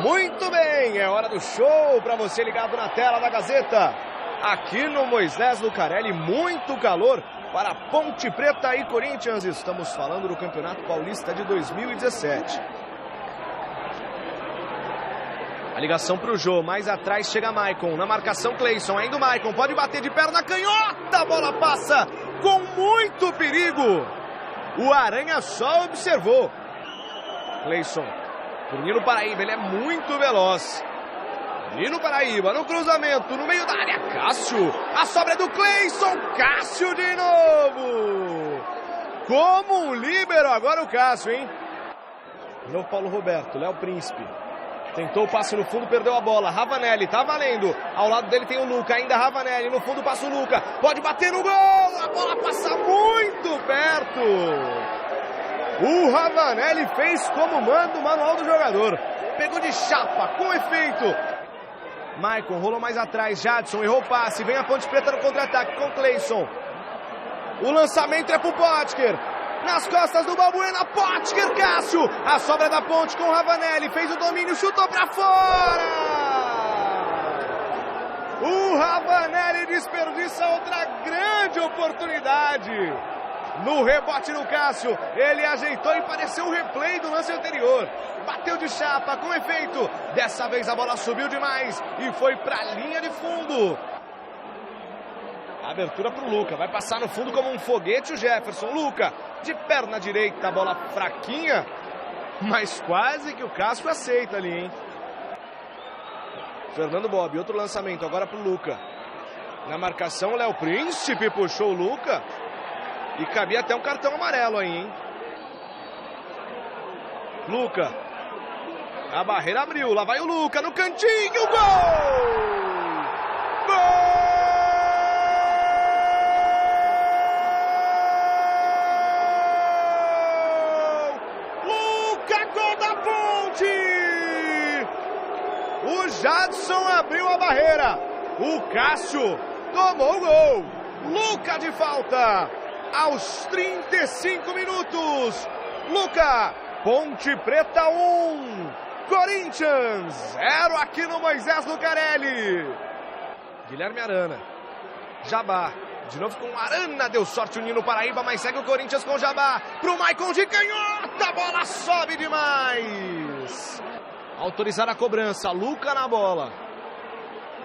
Muito bem, é hora do show para você ligado na tela da Gazeta. Aqui no Moisés Lucarelli, muito calor para Ponte Preta e Corinthians. Estamos falando do Campeonato Paulista de 2017. A ligação para o Jô, mais atrás chega Maicon, na marcação Cleison, ainda o Maicon, pode bater de perna canhota, a bola passa com muito perigo. O Aranha só observou. Cleison, por Nino Paraíba, ele é muito veloz. Nino Paraíba no cruzamento, no meio da área, Cássio, a sobra é do Cleison, Cássio de novo. Como um líbero agora o Cássio, hein? De novo Paulo Roberto, Léo Príncipe. Tentou o passe no fundo, perdeu a bola. Ravanelli, tá valendo. Ao lado dele tem o Luca, ainda Ravanelli. No fundo passa o Luca. Pode bater no gol. A bola passa muito perto. O Ravanelli fez como manda o manual do jogador. Pegou de chapa, com efeito. Maicon rolou mais atrás. Jadson errou o passe. Vem a Ponte Preta no contra-ataque com Cleison. O lançamento é pro Potker. Nas costas do Balbuena, Potker, Cássio. A sobra da Ponte com Ravanelli. Fez o domínio, chutou pra fora. O Ravanelli desperdiça outra grande oportunidade. No rebote do Cássio, ele ajeitou e pareceu um replay do lance anterior. Bateu de chapa, com efeito. Dessa vez a bola subiu demais e foi pra linha de fundo. Abertura pro Luca, vai passar no fundo como um foguete o Jefferson. Luca, de perna direita, a bola fraquinha, mas quase que o Cássio aceita ali, hein? Fernando Bob, outro lançamento, agora pro Luca. Na marcação, o Léo Príncipe puxou o Luca. E cabia até um cartão amarelo aí, hein? Luca. A barreira abriu, lá vai o Luca no cantinho, gol! Gol! O Jadson abriu a barreira. O Cássio tomou o gol. Luca de falta. Aos 35 minutos. Luca. Ponte Preta 1. Corinthians 0 aqui no Moisés Lucarelli. Guilherme Arana. Jabá. De novo com Arana. Deu sorte o Nino Paraíba, mas segue o Corinthians com Jabá. Pro Maicon de canhota. A bola sobe demais. Autorizar a cobrança, Luca na bola.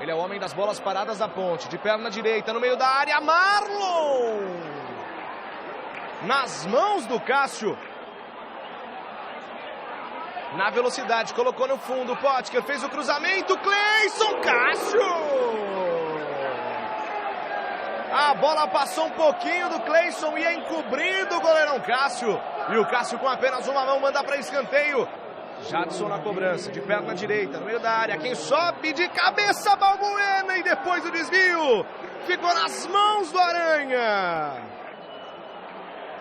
Ele é o homem das bolas paradas da Ponte. De perna direita, no meio da área, Marlon. Nas mãos do Cássio. Na velocidade, colocou no fundo, Potker fez o cruzamento, Cleison, Cássio. A bola passou um pouquinho do Cleison, ia encobrindo o goleirão Cássio. E o Cássio com apenas uma mão manda para escanteio. Jadson na cobrança, de perna direita, no meio da área. Quem sobe de cabeça, Balbuena. E depois o desvio. Ficou nas mãos do Aranha.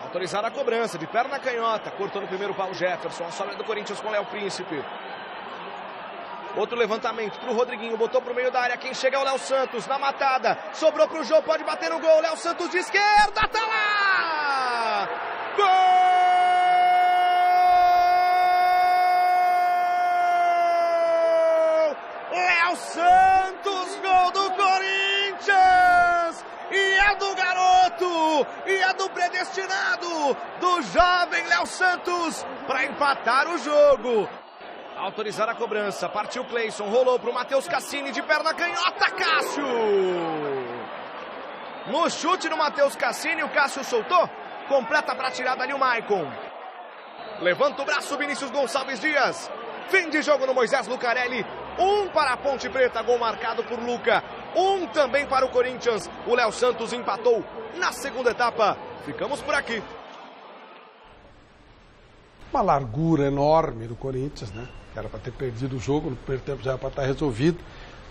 Autorizar a cobrança, de perna canhota. Cortou no primeiro pau Jefferson. A sobra do Corinthians com Léo Príncipe. Outro levantamento pro Rodriguinho. Botou pro meio da área. Quem chega é o Léo Santos. Na matada. Sobrou pro Jô. Pode bater no gol. Léo Santos de esquerda. Tá lá! Gol! Léo Santos, gol do Corinthians! E é do garoto! E é do predestinado! Do jovem Léo Santos para empatar o jogo. Autorizar a cobrança, partiu Cleison, rolou para o Matheus Cassini de perna canhota, Cássio! No chute do Matheus Cassini, o Cássio soltou, completa para tirada ali o Maicon. Levanta o braço Vinícius Gonçalves Dias. Fim de jogo no Moisés Lucarelli. 1 para a Ponte Preta, gol marcado por Luca. 1 também para o Corinthians. O Léo Santos empatou na segunda etapa. Ficamos por aqui. Uma largura enorme do Corinthians, né? Era para ter perdido o jogo, no primeiro tempo já era para estar resolvido.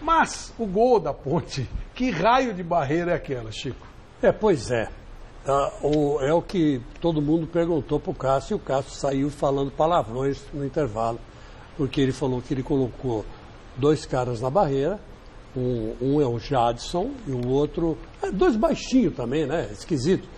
Mas o gol da Ponte, que raio de barreira é aquela, Chico? Pois é. É o que todo mundo perguntou para o Cássio, e o Cássio saiu falando palavrões no intervalo, porque ele falou que ele colocou 2 caras na barreira, um é o Jadson e o outro, 2 baixinhos também, né? Esquisito.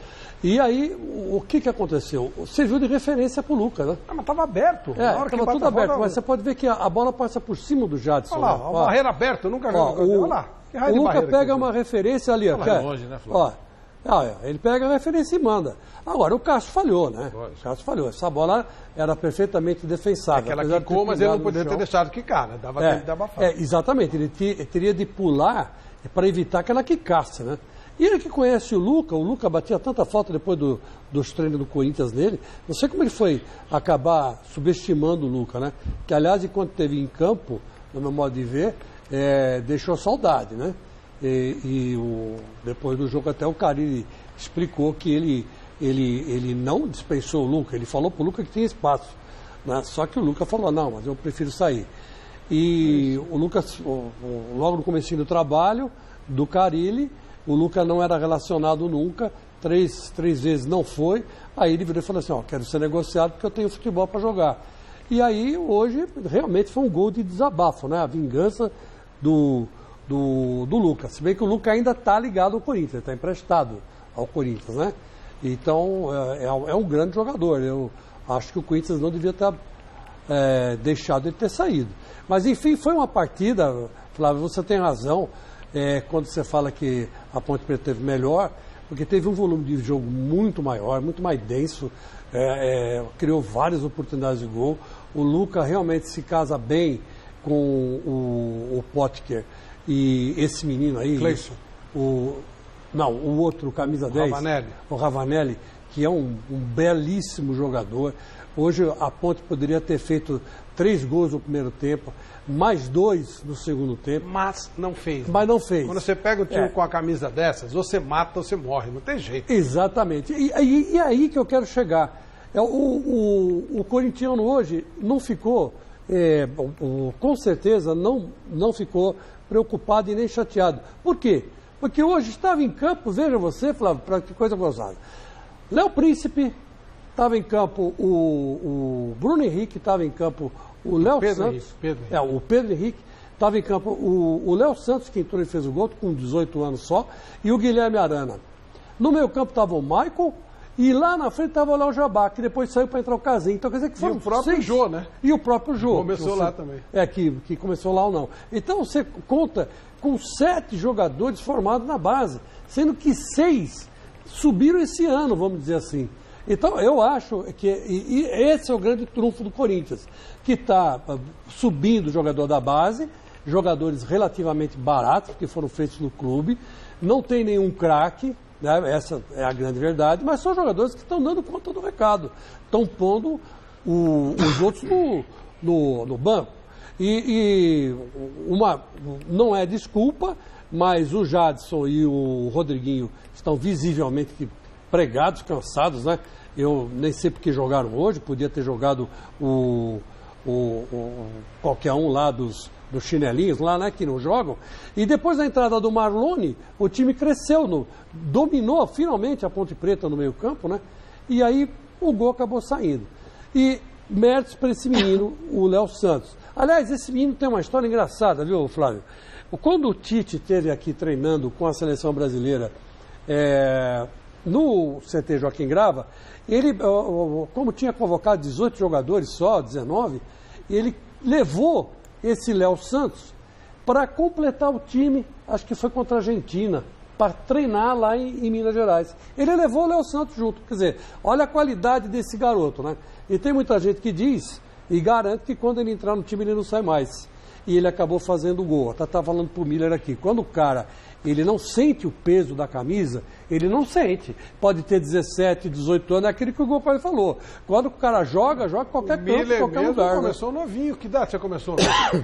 E aí, o que aconteceu? Serviu de referência para o Lucas, né? Mas estava aberto. Estava tudo aberto, mas você pode ver que a bola passa por cima do Jadson. Olha lá, a barreira aberta, eu nunca vi. Olha lá, que raio o de Lucas pega aqui, uma referência ali, ó. longe, né, Flávio? Ele pega a referência e manda. Agora, o Cássio falhou, né? O Cássio falhou. Essa bola era perfeitamente defensável. Aquela quicou, mas ele não poderia ter deixado quicar, né? Dava tempo de abafar. Exatamente, ele teria de pular para evitar que ela quicasse, né? E ele que conhece o Lucas batia tanta falta depois dos treinos do Corinthians nele, não sei como ele foi acabar subestimando o Lucas, né? Que, aliás, enquanto esteve em campo, no meu modo de ver, deixou saudade, né? Depois do jogo até o Carille explicou que ele não dispensou o Lucas, ele falou para o Lucas que tinha espaço, né? Só que o Lucas falou, não, mas eu prefiro sair. E o Lucas, logo no comecinho do trabalho do Carille, o Lucas não era relacionado nunca, três vezes não foi, aí ele virou e falou assim, quero ser negociado porque eu tenho futebol para jogar. E aí, hoje, realmente foi um gol de desabafo, né? A vingança do Lucas. Se bem que o Lucas ainda está ligado ao Corinthians, está emprestado ao Corinthians, né? Então, é um grande jogador. Eu acho que o Corinthians não devia ter deixado ele ter saído. Mas, enfim, foi uma partida, Flávio, você tem razão, quando você fala que a Ponte Preta teve melhor, porque teve um volume de jogo muito maior, muito mais denso, criou várias oportunidades de gol. O Lucas realmente se casa bem com o Potker e esse menino aí, Cleison. o outro, camisa 10, o Ravanelli, que é um belíssimo jogador. Hoje a Ponte poderia ter feito 3 gols no primeiro tempo, mais 2 no segundo tempo. Mas não fez. Mas não fez. Quando você pega o time com a camisa dessas, você mata ou você morre, não tem jeito. Exatamente. E aí que eu quero chegar. O corintiano hoje não ficou, com certeza, não ficou preocupado e nem chateado. Por quê? Porque hoje estava em campo, veja você, Flávio, para que coisa gozada. Léo Príncipe estava em campo, o Bruno Henrique estava em campo, o Léo Santos. O Pedro Henrique estava em campo, o Léo Santos, que entrou e fez o gol, com 18 anos só, e o Guilherme Arana. No meio campo estava o Michael, e lá na frente estava o Léo Jabá, que depois saiu para entrar o Casim. Então quer dizer que foram o próprio Jô, né? E o próprio Jô. Começou lá também. Que começou lá ou não. Então você conta com 7 jogadores formados na base, sendo que 6 subiram esse ano, vamos dizer assim. Então eu acho que esse é o grande trunfo do Corinthians, que está subindo o jogador da base, jogadores relativamente baratos, que foram feitos no clube, não tem nenhum craque, né? Essa é a grande verdade, mas são jogadores que estão dando conta do recado, estão pondo os outros no banco. Não é desculpa, mas o Jadson e o Rodriguinho estão visivelmente pregados, cansados, né? Eu nem sei porque jogaram hoje, podia ter jogado qualquer um lá dos chinelinhos lá, né, que não jogam. E depois da entrada do Marlone, o time cresceu, dominou finalmente a Ponte Preta no meio campo, né? E aí o gol acabou saindo. E méritos para esse menino, o Léo Santos. Aliás, esse menino tem uma história engraçada, viu, Flávio? Quando o Tite esteve aqui treinando com a seleção brasileira no CT Joaquim Grava, ele, como tinha convocado 18 jogadores só, 19, ele levou esse Léo Santos para completar o time, acho que foi contra a Argentina, para treinar lá em Minas Gerais. Ele levou o Léo Santos junto. Quer dizer, olha a qualidade desse garoto, né? E tem muita gente que diz e garante que quando ele entrar no time ele não sai mais. E ele acabou fazendo o gol. Até estava falando para o Miller aqui. Quando o cara ele não sente o peso da camisa, ele não sente. Pode ter 17, 18 anos, é aquele que o Gopar falou. Quando o cara joga qualquer campo, qualquer lugar. Começou novinho. Que idade você começou?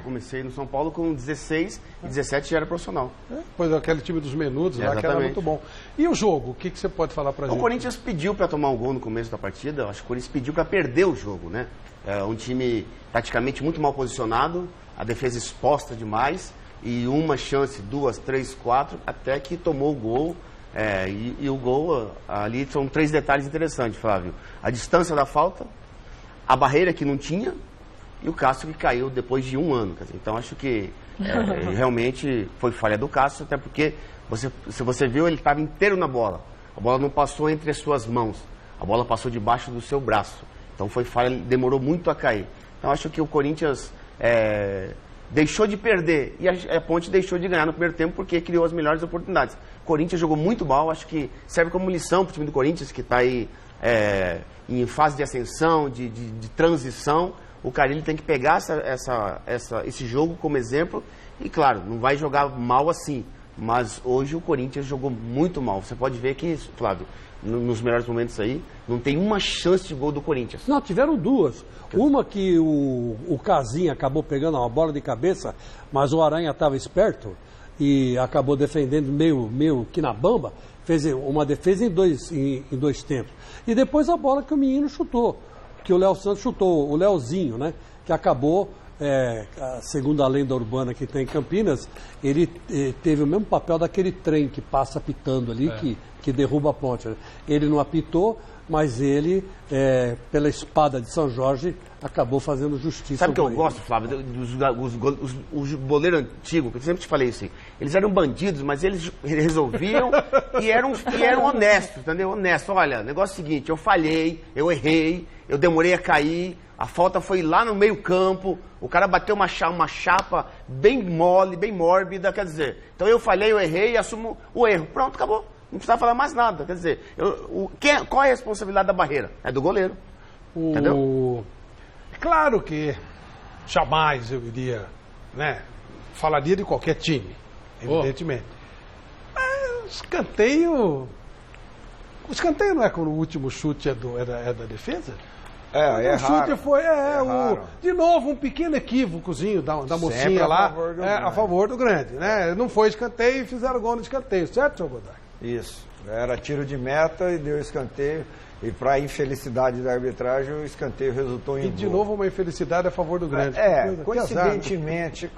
Comecei no São Paulo com 16 e 17 já era profissional. Pois aquele time dos menudos lá, que era muito bom. E o jogo? O que você pode falar pra gente? O Corinthians pediu para tomar um gol no começo da partida. Acho que o Corinthians pediu para perder o jogo, né? É um time taticamente muito mal posicionado, a defesa exposta demais. E uma chance, 2, 3, 4, até que tomou o gol. E o gol, ali são 3 detalhes interessantes, Flávio. A distância da falta, a barreira que não tinha e o Cássio que caiu depois de 1 ano. Quer dizer, então acho que realmente foi falha do Cássio, até porque, se você viu, ele estava inteiro na bola. A bola não passou entre as suas mãos. A bola passou debaixo do seu braço. Então foi falha, demorou muito a cair. Então acho que o Corinthians deixou de perder e a Ponte deixou de ganhar no primeiro tempo porque criou as melhores oportunidades. O Corinthians jogou muito mal, acho que serve como lição para o time do Corinthians, que está aí em fase de ascensão, de transição. O Carille tem que pegar esse jogo como exemplo e, claro, não vai jogar mal assim. Mas hoje o Corinthians jogou muito mal. Você pode ver que, Flávio, nos melhores momentos aí, não tem uma chance de gol do Corinthians. Não, tiveram duas. Uma que o Casim acabou pegando uma bola de cabeça, mas o Aranha estava esperto e acabou defendendo meio que na bamba. Fez uma defesa em dois tempos. E depois a bola que o menino chutou, que o Léo Santos chutou, o Léozinho, né? Que acabou... segundo a lenda urbana que tem em Campinas, ele teve o mesmo papel daquele trem que passa apitando ali, que derruba a ponte. Né? Ele não apitou, mas ele, pela espada de São Jorge, acabou fazendo justiça. Sabe o que eu gosto, Flávio? Os goleiros antigos, eu sempre te falei assim, eles eram bandidos, mas eles resolviam e eram honestos, entendeu? Honestos. Olha, o negócio é o seguinte, eu falhei, eu errei, eu demorei a cair, a falta foi lá no meio campo, o cara bateu uma chapa bem mole, bem mórbida, quer dizer, então eu falhei, eu errei e assumo o erro. Pronto, acabou. Não precisava falar mais nada. Quer dizer, qual é a responsabilidade da barreira? É do goleiro. Entendeu? Claro que jamais eu iria, falaria de qualquer time, evidentemente. Mas o escanteio não é quando o último chute é da defesa? O chute foi de novo um pequeno equívocozinho da mocinha lá a favor do grande, né? Não foi escanteio e fizeram gol no escanteio, certo, senhor Godoy? Isso, era tiro de meta e deu escanteio. E para a infelicidade da arbitragem, o escanteio resultou em gol. E de novo uma infelicidade a favor do grande. Coincidentemente.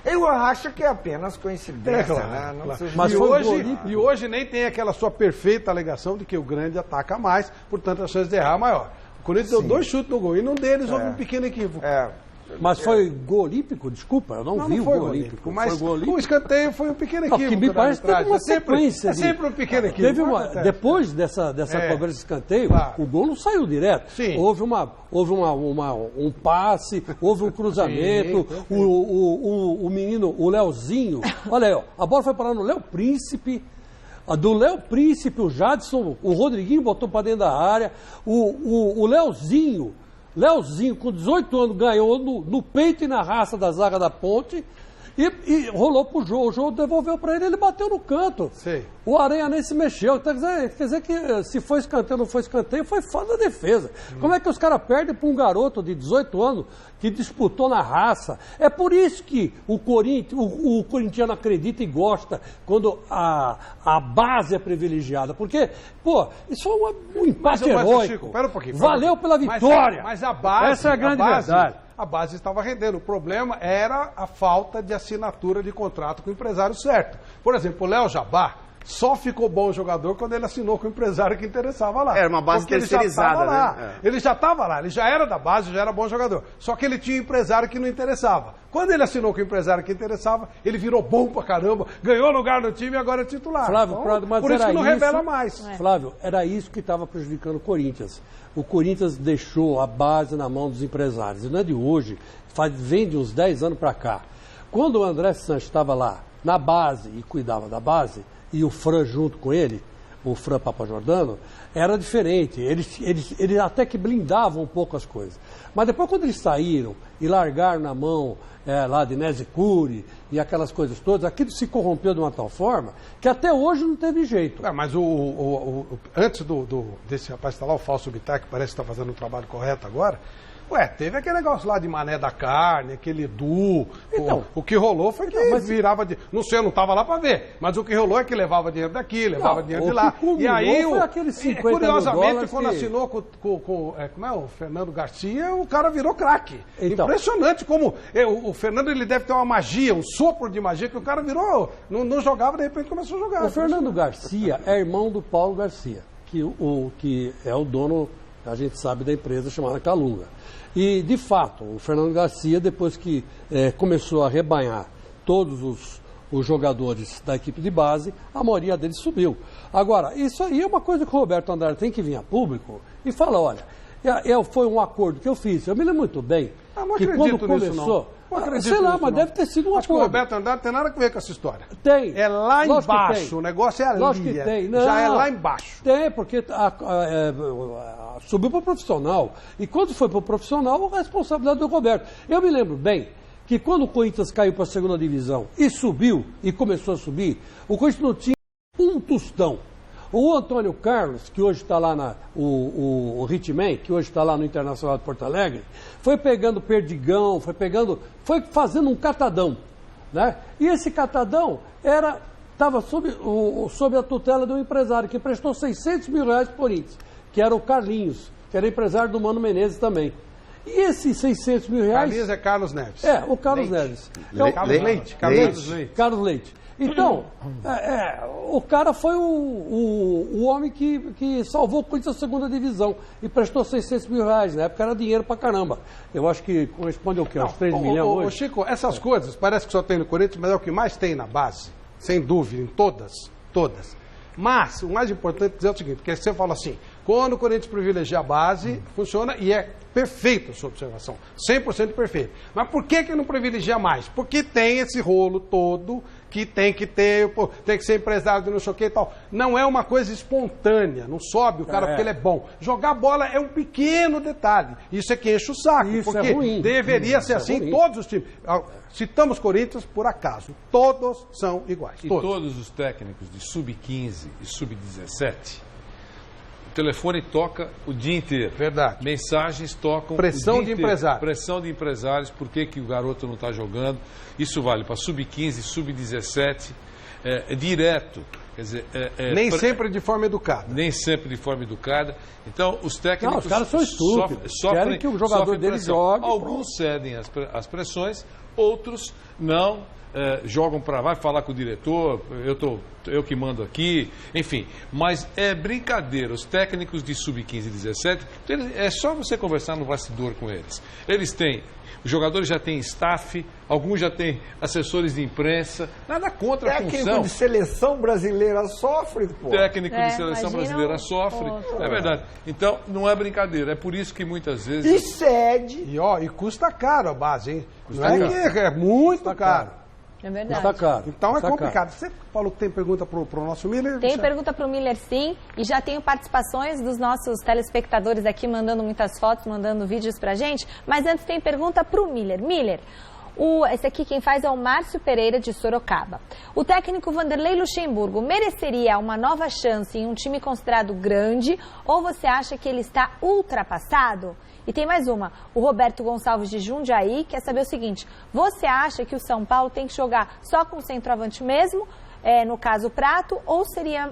Eu acho que é apenas coincidência, né? Mas e hoje nem tem aquela sua perfeita alegação de que o grande ataca mais, portanto a chance de errar é maior. O Corinthians deu 2 chutes no gol e num deles houve um pequeno equívoco. Mas foi gol olímpico? Desculpa, eu não vi o gol olímpico. Mas o escanteio foi um pequeno equívoco. Que me parece que teve uma sequência. Sempre um pequeno equívoco. Depois dessa cobrança de escanteio, o gol não saiu direto. Sim. Houve um passe, houve um cruzamento. O menino, o Léozinho, olha aí, a bola foi parar no Léo Príncipe. Do Léo Príncipe, o Jadson, o Rodriguinho botou para dentro da área. O Léozinho, com 18 anos, ganhou no peito e na raça da zaga da Ponte e rolou pro Jô. O Jô devolveu para ele bateu no canto. Sim. O Aranha nem se mexeu. Quer dizer que se foi escanteio ou não foi escanteio, foi falta da defesa. Como é que os caras perdem para um garoto de 18 anos que disputou na raça? É por isso que o corintiano acredita e gosta quando a base é privilegiada. Porque, isso é um empate heróico. Chico, pera um pouquinho. Valeu pela vitória. Mas a base... Essa é a grande verdade. A base estava rendendo. O problema era a falta de assinatura de contrato com o empresário certo. Por exemplo, o Léo Jabá só ficou bom jogador quando ele assinou com o empresário que interessava lá. Era uma base terceirizada, né? Ele já estava lá, ele já era da base, já era bom jogador. Só que ele tinha um empresário que não interessava. Quando ele assinou com o empresário que interessava, ele virou bom pra caramba, ganhou lugar no time e agora é titular. Flávio, mas por isso que não revela mais. Flávio, era isso que estava prejudicando o Corinthians. O Corinthians deixou a base na mão dos empresários. E não é de hoje, vem de uns 10 anos para cá. Quando o André Sanches estava lá, na base, e cuidava da base, e o Fran junto com ele, o Fran Papajordano, era diferente. Eles até que blindavam um pouco as coisas. Mas depois, quando eles saíram e largaram na mão lá de Nezicuri e aquelas coisas todas, aquilo se corrompeu de uma tal forma que até hoje não teve jeito. Mas antes desse rapaz que está lá, o Falso Bittar, que parece que está fazendo o trabalho correto agora, teve aquele negócio lá de Mané da Carne, aquele Edu. Então, o que rolou foi que virava de... Não sei, eu não estava lá para ver, mas o que rolou é que levava dinheiro daqui, levava dinheiro de lá. E aí, curiosamente, quando assinou com como é o Fernando Garcia, o cara virou craque. Então, impressionante como o Fernando ele deve ter uma magia, um sopro de magia, que o cara virou, não jogava, de repente começou a jogar. O Fernando Garcia é irmão do Paulo Garcia, que é o dono, a gente sabe, da empresa chamada Calunga. E, de fato, o Fernando Garcia, depois que começou a rebanhar todos os jogadores da equipe de base, a maioria deles subiu. Agora, isso aí é uma coisa que o Roberto Andrade tem que vir a público e falar, olha, foi um acordo que eu fiz. Eu me lembro muito bem que quando começou... Sei lá, mas deve ter sido um acho acordo. Que o Roberto Andrade tem nada a ver com essa história. Tem. É lá embaixo, o negócio é ali. Lógico que tem. Não, já é lá embaixo. Tem, porque subiu para o profissional. E quando foi para o profissional, a responsabilidade do Roberto. Eu me lembro bem que quando o Corinthians caiu para a segunda divisão e subiu, e começou a subir, o Corinthians não tinha um tostão. O Antônio Carlos, que hoje está lá o Hitman, que hoje está lá no Internacional de Porto Alegre, foi pegando perdigão, foi fazendo um catadão, né? E esse catadão estava sob a tutela de um empresário que prestou 600 mil reais para o Corinthians, que era o Carlinhos, que era empresário do Mano Menezes também. E esses 600 mil reais... Carlinhos é Carlos Neves. O Carlos Neves. Carlos Leite. Então, o cara foi o homem que salvou o Corinthians da segunda divisão e prestou 600 mil reais. Na época era dinheiro pra caramba. Eu acho que corresponde ao quê? Aos 3 milhões hoje? Ô Chico, essas coisas parece que só tem no Corinthians, mas é o que mais tem na base. Sem dúvida, em todas. Mas o mais importante é dizer o seguinte, porque você fala assim, quando o Corinthians privilegia a base, funciona e é perfeito a sua observação, 100% perfeito. Mas por que não privilegia mais? Porque tem esse rolo todo que tem que ser empresário de não sei o que e tal. Não é uma coisa espontânea, não sobe o cara porque ele é bom. Jogar bola é um pequeno detalhe. Isso é que enche o saco, isso porque é ruim. Deveria ser assim em todos os times. Citamos Corinthians por acaso. Todos são iguais. E todos os técnicos de sub-15 e sub-17, o telefone toca o dia inteiro. Verdade. Mensagens tocam pressão o dia de inteiro. empresário. Pressão de empresários, por que o garoto não está jogando. Isso vale para sub-15, sub-17, direto. Quer dizer, nem sempre de forma educada. Nem sempre de forma educada. Então, os técnicos... Não, os caras são estúpidos. Querem que o jogador deles jogue. Alguns cedem às pressões, outros não. Jogam para vai falar com o diretor, eu que mando aqui, enfim. Mas é brincadeira. Os técnicos de sub-15 e 17, é só você conversar no bastidor com eles. Eles têm... Os jogadores já têm staff, alguns já têm assessores de imprensa, nada contra a função. Técnico de seleção brasileira sofre, pô. Técnico de seleção brasileira sofre, é verdade. Então, não é brincadeira, é por isso que muitas vezes... E cede. E custa caro a base, hein? É muito caro. É verdade. Está caro. Então é complicado. Você falou que tem pergunta para o nosso Miller? Tem pergunta para o Miller, sim. E já tenho participações dos nossos telespectadores aqui, mandando muitas fotos, mandando vídeos para a gente. Mas antes tem pergunta para o Miller. Miller, esse aqui quem faz é o Márcio Pereira, de Sorocaba. O técnico Vanderlei Luxemburgo mereceria uma nova chance em um time considerado grande, ou você acha que ele está ultrapassado? E tem mais uma, o Roberto Gonçalves de Jundiaí quer saber o seguinte, você acha que o São Paulo tem que jogar só com o centroavante mesmo, no caso o Prato, ou seria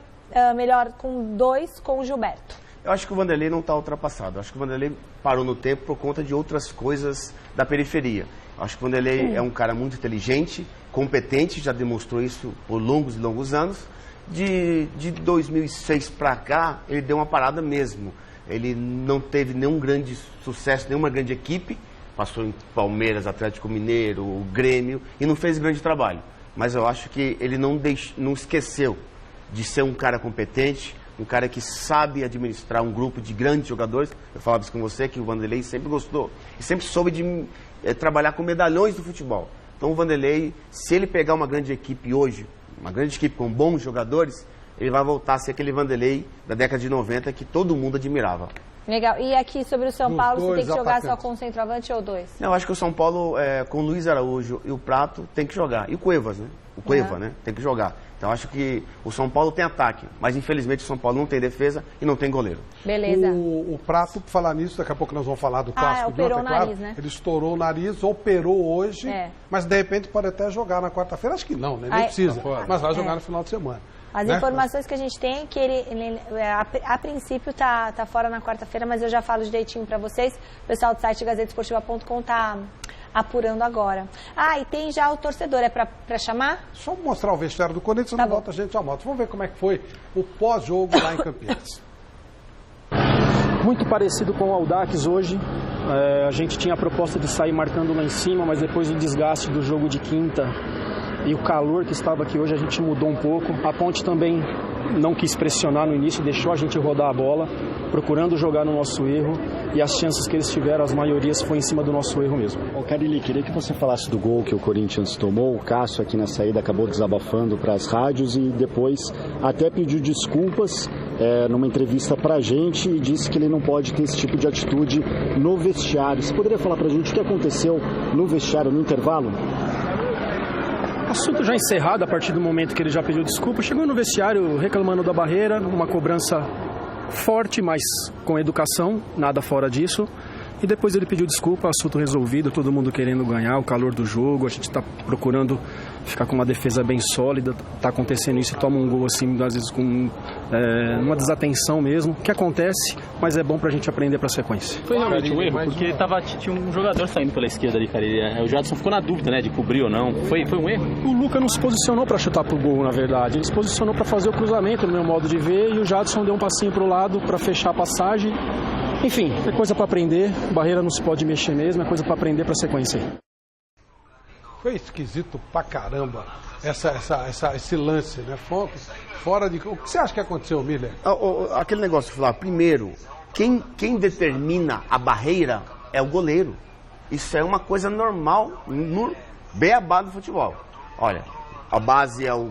melhor com 2 com o Gilberto? Eu acho que o Vanderlei não está ultrapassado, eu acho que o Vanderlei parou no tempo por conta de outras coisas da periferia. Eu acho que o Vanderlei é um cara muito inteligente, competente, já demonstrou isso por longos e longos anos. De 2006 para cá, ele deu uma parada mesmo. Ele não teve nenhum grande sucesso, nenhuma grande equipe. Passou em Palmeiras, Atlético Mineiro, o Grêmio e não fez grande trabalho. Mas eu acho que ele não esqueceu de ser um cara competente, um cara que sabe administrar um grupo de grandes jogadores. Eu falava isso com você, que o Vanderlei sempre gostou e sempre soube de trabalhar com medalhões do futebol. Então o Vanderlei, se ele pegar uma grande equipe hoje, uma grande equipe com bons jogadores, ele vai voltar a ser aquele Vanderlei da década de 90 que todo mundo admirava. Legal. E aqui sobre o São Paulo, você tem que jogar só com o centroavante ou 2? Não, eu acho que o São Paulo, com o Luiz Araújo e o Prato, tem que jogar. E o Cuevas, né? O Cueva, né? Tem que jogar. Então, acho que o São Paulo tem ataque, mas infelizmente o São Paulo não tem defesa e não tem goleiro. Beleza. O Prato, por falar nisso, daqui a pouco nós vamos falar do clássico de ontem, operou o nariz, né? Ele estourou o nariz, operou hoje, mas de repente pode até jogar na quarta-feira. Acho que não, né? Nem precisa, mas vai jogar no final de semana. As informações que a gente tem é que ele a princípio tá fora na quarta-feira, mas eu já falo direitinho para vocês. O pessoal do site gazetesportiva.com tá apurando agora. E tem já o torcedor, é para chamar? Só mostrar o vestiário do Corinthians, não volta a gente já volta. Vamos ver como é que foi o pós-jogo lá em Campinas. Muito parecido com o Audax hoje. A gente tinha a proposta de sair marcando lá em cima, mas depois do desgaste do jogo de quinta, e o calor que estava aqui hoje a gente mudou um pouco. A Ponte também não quis pressionar no início, deixou a gente rodar a bola, procurando jogar no nosso erro, e as chances que eles tiveram, as maiorias, foi em cima do nosso erro mesmo. Carille, queria que você falasse do gol que o Corinthians tomou. O Cássio aqui na saída acabou desabafando para as rádios e depois até pediu desculpas numa entrevista pra gente e disse que ele não pode ter esse tipo de atitude no vestiário. Você poderia falar pra gente o que aconteceu no vestiário, no intervalo? Assunto já encerrado a partir do momento que ele já pediu desculpa. Chegou no vestiário reclamando da barreira, uma cobrança forte, mas com educação, nada fora disso. E depois ele pediu desculpa, assunto resolvido, todo mundo querendo ganhar, o calor do jogo, a gente está procurando ficar com uma defesa bem sólida, está acontecendo isso, toma um gol assim, às vezes com uma desatenção mesmo, que acontece, mas é bom pra gente aprender pra sequência. Foi realmente um erro, porque tinha um jogador saindo pela esquerda ali, cara, o Jadson ficou na dúvida, né, de cobrir ou não, foi um erro? O Luca não se posicionou pra chutar pro gol, na verdade, ele se posicionou pra fazer o cruzamento, no meu modo de ver, e o Jadson deu um passinho pro lado pra fechar a passagem. Enfim, é coisa para aprender, barreira não se pode mexer mesmo, é coisa para aprender para sequência. Foi esquisito pra caramba esse lance, né? Fora de... O que você acha que aconteceu, Miller? Aquele negócio de falar, primeiro, quem determina a barreira é o goleiro. Isso é uma coisa normal no beabá do futebol. Olha, a base é o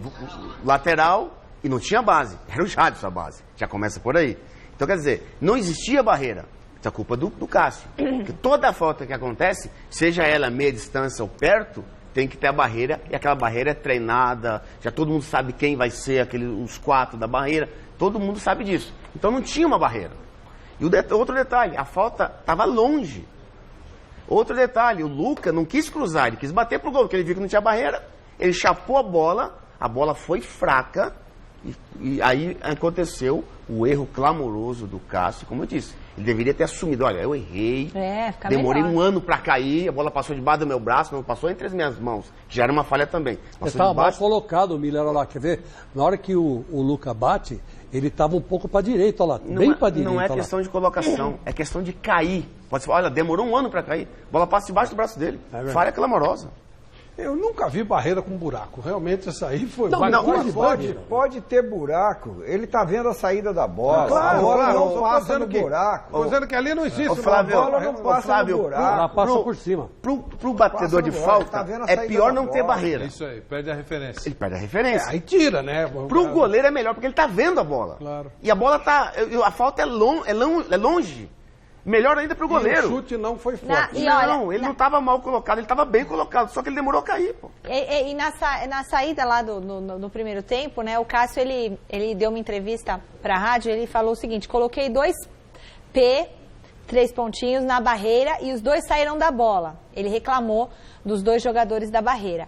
lateral e não tinha base, era o Jadson a base, já começa por aí. Então, quer dizer, não existia barreira. Isso é culpa do Cássio. Porque toda falta que acontece, seja ela meia distância ou perto, tem que ter a barreira, e aquela barreira é treinada, já todo mundo sabe quem vai ser os 4 da barreira, todo mundo sabe disso. Então não tinha uma barreira. E outro detalhe, a falta estava longe. Outro detalhe, o Luca não quis cruzar, ele quis bater pro gol, porque ele viu que não tinha barreira, ele chapou a bola foi fraca, e aí aconteceu o erro clamoroso do Cássio, como eu disse. Ele deveria ter assumido, olha, eu errei, demorei um ano para cair, a bola passou debaixo do meu braço, não passou entre as minhas mãos, que já era uma falha também. Estava mal colocado o Miller, olha lá, quer ver? Na hora que o Luca bate, ele estava um pouco para a direita, olha lá, bem para a direita. Não é questão de colocação, é questão de cair. Pode falar, olha, demorou um ano para cair, a bola passa debaixo do braço dele, falha clamorosa. Eu nunca vi barreira com buraco. Realmente essa aí foi... Pode ter buraco. Ele tá vendo a saída da bola. Claro, a bola não passa no buraco. Estou dizendo que ali não existe Flávio, a bola não passa no buraco. Ela passa por cima. Pro batedor de falta, é pior não ter barreira. Isso aí, perde a referência. Ele perde a referência. Aí tira, né? Pro goleiro é melhor, porque ele tá vendo a bola. Claro. E a bola tá... A falta é longe. Melhor ainda pro goleiro. E o chute não foi forte. Ele não estava mal colocado, ele estava bem colocado, só que ele demorou a cair, pô. E na saída lá no primeiro tempo, né, o Cássio, ele deu uma entrevista pra rádio, ele falou o seguinte: coloquei 2 3 pontinhos na barreira e os 2 saíram da bola. Ele reclamou dos 2 jogadores da barreira,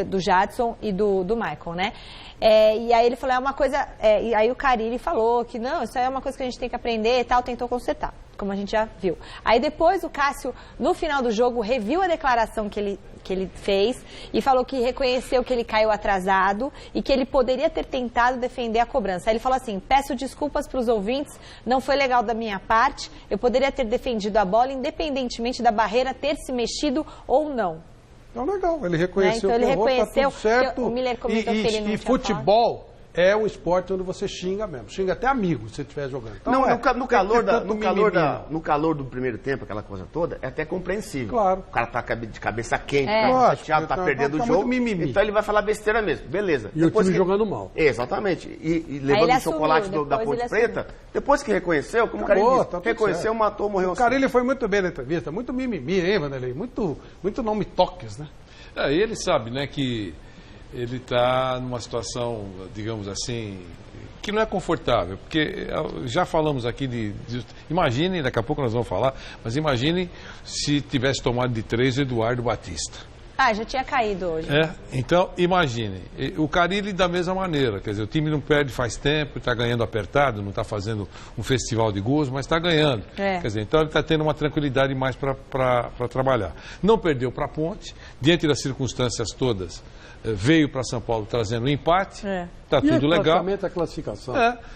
do Jadson e do Michael, né? E aí ele falou, é uma coisa... e aí o Carille falou que não, isso aí é uma coisa que a gente tem que aprender e tal, tentou consertar, como a gente já viu. Aí depois o Cássio, no final do jogo, reviu a declaração que ele fez e falou que reconheceu que ele caiu atrasado e que ele poderia ter tentado defender a cobrança. Aí ele falou assim, peço desculpas para os ouvintes, não foi legal da minha parte, eu poderia ter defendido a bola independentemente da barreira ter se mexido ou não. Então, legal, ele reconheceu, então, ele reconheceu tá tudo certo. O Miller comentou que ele não tinha futebol é um esporte onde você xinga mesmo. Xinga até amigo se você estiver jogando. Então, no calor do primeiro tempo, aquela coisa toda, é até compreensível. Claro. O cara tá de cabeça quente, tá chateado, tá perdendo o jogo. Então ele vai falar besteira mesmo. Beleza. E depois o time jogando mal. Exatamente. E levando o chocolate da Ponte Preta, depois que reconheceu, como o cara reconheceu, matou, morreu. O cara ele foi muito bem na entrevista, muito mimimi, hein, Vanderlei? Muito não me toques, né? E ele sabe, né, que ele está numa situação, digamos assim, que não é confortável, porque já falamos aqui imaginem, daqui a pouco nós vamos falar, mas imaginem se tivesse tomado de 3 o Eduardo Batista. Já tinha caído hoje. Então, imagine, o Carille da mesma maneira, quer dizer, o time não perde faz tempo, está ganhando apertado, não está fazendo um festival de gols, mas está ganhando. Quer dizer, então ele está tendo uma tranquilidade mais para trabalhar. Não perdeu para a Ponte, diante das circunstâncias todas, veio para São Paulo trazendo um empate, Está tudo legal. Praticamente a classificação.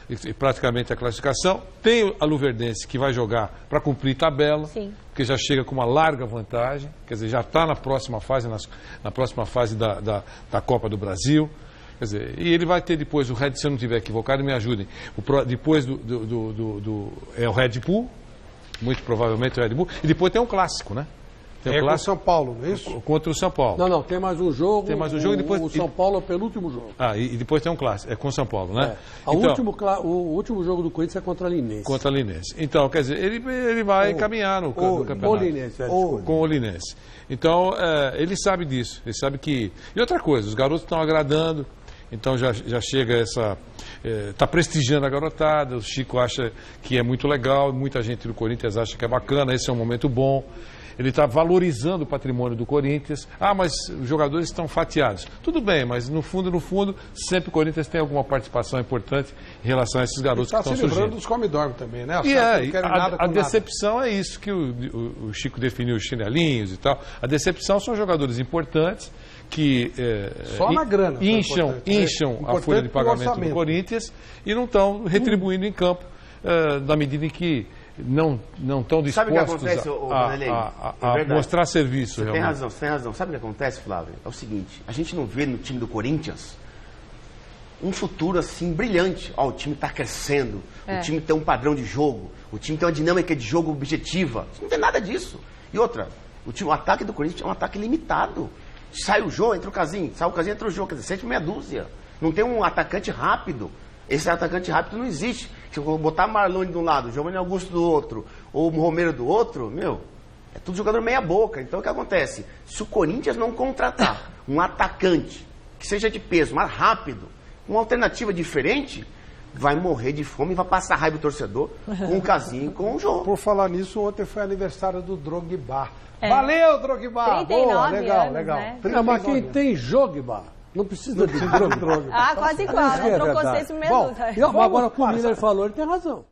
E praticamente a classificação. Tem a Luverdense que vai jogar para cumprir tabela, Sim. porque já chega com uma larga vantagem, quer dizer, já está na próxima fase, na próxima fase da Copa do Brasil. Quer dizer, e ele vai ter depois o Red, se eu não estiver equivocado, me ajudem. Depois é o Red Bull, muito provavelmente o Red Bull, e depois tem um clássico, né? Tem com o São Paulo, não é isso? Contra o São Paulo. Não, tem mais um jogo. Tem mais um jogo e depois. O São Paulo é o penúltimo jogo. E depois tem um clássico, é com o São Paulo, né? O último jogo do Corinthians é contra a Linense. Contra a Linense. Então, quer dizer, ele vai caminhar no campeonato. Com o Linense. Então, ele sabe disso. Ele sabe que. E outra coisa, os garotos estão agradando. Então já chega essa. Está prestigiando a garotada. O Chico acha que é muito legal. Muita gente do Corinthians acha que é bacana. Esse é um momento bom. Ele está valorizando o patrimônio do Corinthians. Mas os jogadores estão fatiados. Tudo bem, mas no fundo, sempre o Corinthians tem alguma participação importante em relação a esses garotos que estão surgindo. Está se livrando dos come-dorme também, né? A decepção é isso que o Chico definiu, os chinelinhos e tal. A decepção são jogadores importantes que só na grana incham a folha de pagamento do Corinthians e não estão retribuindo em campo na medida em que não estão dispostos a mostrar serviço. Você tem razão. Sabe o que acontece, Flávio? É o seguinte, a gente não vê no time do Corinthians um futuro assim brilhante. O time está crescendo, o time tem um padrão de jogo, o time tem uma dinâmica de jogo objetiva. Não tem nada disso. E outra, o ataque do Corinthians é um ataque limitado. Sai o Jô, entra o Casim, sai o Casim, entra o Jô, quer dizer, sempre meia dúzia. Não tem um atacante rápido. Esse atacante rápido não existe. Se eu botar Marlone de um lado, Giovanni Augusto do outro, ou Romero do outro, é tudo jogador meia boca. Então o que acontece? Se o Corinthians não contratar um atacante que seja de peso, mais rápido, uma alternativa diferente, vai morrer de fome e vai passar raiva do torcedor com o Casim e com o Jô. Por falar nisso, ontem foi aniversário do Drogba. Valeu, Drogba! 39 legal. Né? Mas quem tem Drogba não precisa de Drogba. Quase igual, né? Trocou 6 minutos. Agora o Miller falou, ele tem razão.